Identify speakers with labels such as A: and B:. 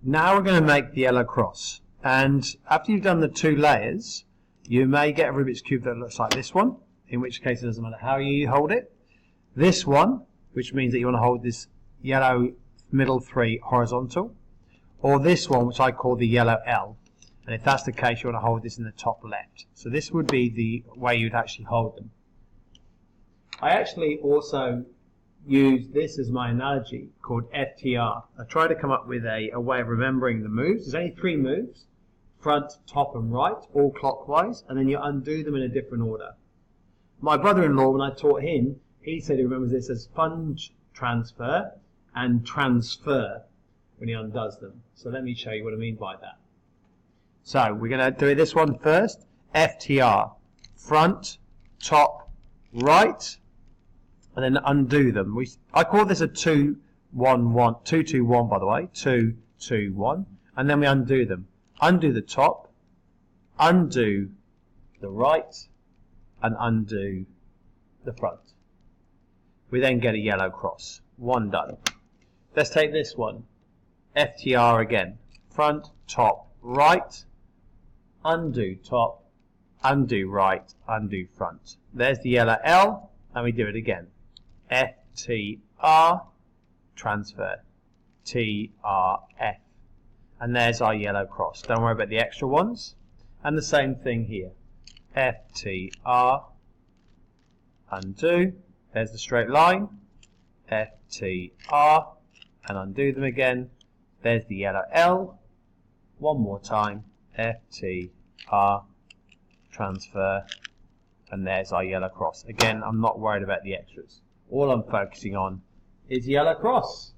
A: Now we're going to make the yellow cross. And after you've done the 2 layers, you may get a Rubik's Cube that looks like this one, in which case it doesn't matter how you hold it. This one, which means that you want to hold this yellow middle 3 horizontal, or this one, which I call the yellow L. And if that's the case, you want to hold this in the top left. So this would be the way you'd actually hold them. I actually also use this as my analogy called FTR. I try to come up with a way of remembering the moves. There's only 3 moves, front, top and right, all clockwise, and then you undo them in a different order. My brother-in-law, when I taught him, he said he remembers this as funge transfer and transfer when he undoes them. So let me show you what I mean by that. So we're going to do this one first. FTR, front, top, right, and then undo them. I call this a 2-1-1, 2-2-1 by the way, 2-2-1, and then we undo them. Undo the top, undo the right, and undo the front. We then get a yellow cross. 1 done. Let's take this one. FTR again. Front, top, right, undo top, undo right, undo front. There's the yellow L, and we do it again. FTR, transfer, TRF. And there's our yellow cross. Don't worry about the extra ones. And the same thing here. FTR, undo. There's the straight line. FTR, and undo them again. There's the yellow L. One more time. FTR, transfer, and there's our yellow cross. Again, I'm not worried about the extras. All I'm focusing on is yellow cross.